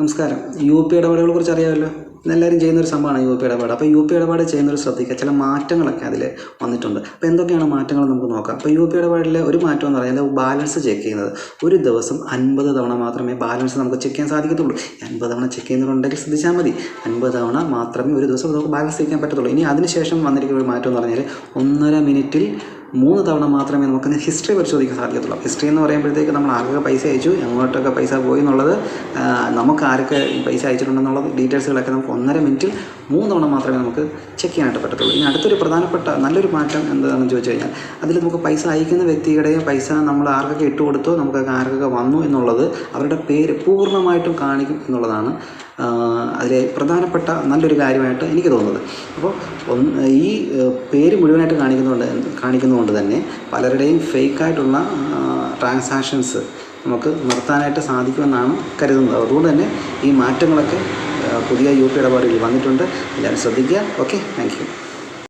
നമസ്കാരം. UPI ഇടപാടുകളെ കുറിച്ച് അറിയാമല്ലോ. എല്ലാവരും ചെയ്യുന്നൊരു സംഭവമാണ് UPI ഇടപാട്. അപ്പോൾ UPI ഇടപാട് ചെയ്യുന്നവർ ശ്രദ്ധിക്കുക, ചില മാറ്റങ്ങളൊക്കെ അതിൽ വന്നിട്ടുണ്ട്. അപ്പോൾ എന്തൊക്കെയാണ് മാറ്റങ്ങൾ നമുക്ക് നോക്കാം. അപ്പോൾ UPI ഇടപാടിലെ ഒരു മാറ്റം എന്ന് പറയുന്നത് ബാലൻസ് ചെക്ക് ചെയ്യുന്നത്. ഒരു ദിവസം 50 തവണ മാത്രമേ ബാലൻസ് നമുക്ക് ചെക്ക് ചെയ്യാൻ സാധിക്കത്തുള്ളൂ. 50 തവണ ചെക്ക് ചെയ്യുന്നവരുണ്ടെങ്കിൽ ശ്രദ്ധിച്ചാൽ മതി. 50 തവണ മാത്രമേ ഒരു ദിവസം നമുക്ക് ബാലൻസ് ചെക്ക് ചെയ്യാൻ പറ്റത്തുള്ളൂ. ഇനി അതിനുശേഷം വന്നിരിക്കുന്ന ഒരു മാറ്റം എന്ന് പറഞ്ഞാൽ 1.5 മിനിറ്റിൽ 3 തവണ മാത്രമേ നമുക്ക് ഹിസ്റ്ററി പരിശോധിക്കാൻ സാധിക്കത്തുള്ളൂ. ഹിസ്റ്ററി എന്ന് പറയുമ്പോഴത്തേക്ക് നമ്മൾ ആർക്കൊക്കെ പൈസ അയച്ചു, എങ്ങോട്ടൊക്കെ പൈസ പോയി എന്നുള്ളത്, നമുക്ക് ആരൊക്കെ പൈസ അയച്ചിട്ടുണ്ടെന്നുള്ള ഡീറ്റെയിൽസുകളൊക്കെ നമുക്ക് 1.5 മിനിറ്റിൽ 3 തവണ മാത്രമേ നമുക്ക് ചെക്ക് ചെയ്യാനായിട്ട് പറ്റത്തുള്ളൂ. ഇനി അടുത്തൊരു പ്രധാനപ്പെട്ട നല്ലൊരു മാറ്റം എന്താണെന്ന് ചോദിച്ചു കഴിഞ്ഞാൽ, അതിൽ നമുക്ക് പൈസ അയക്കുന്ന വ്യക്തിയുടെ പൈസ നമ്മൾ ആർക്കൊക്കെ ഇട്ട് കൊടുത്തോ, നമുക്കൊക്കെ ആർക്കൊക്കെ വന്നു എന്നുള്ളത് അവരുടെ പേര് പൂർണ്ണമായിട്ടും കാണിക്കും എന്നുള്ളതാണ് അതിലെ പ്രധാനപ്പെട്ട നല്ലൊരു കാര്യമായിട്ട് എനിക്ക് തോന്നുന്നത്. അപ്പോൾ ഈ പേര് മുഴുവനായിട്ട് കാണിക്കുന്നതുകൊണ്ട് തന്നെ പലരുടെയും ഫേക്കായിട്ടുള്ള ട്രാൻസാക്ഷൻസ് നമുക്ക് നിർത്താനായിട്ട് സാധിക്കുമെന്നാണ് കരുതുന്നത്. അതുകൊണ്ട് തന്നെ ഈ മാറ്റങ്ങളൊക്കെ പുതിയ UPI ഇടപാടുകളിൽ വന്നിട്ടുണ്ട്. എല്ലാവരും ശ്രദ്ധിക്കുക. Okay, thank you.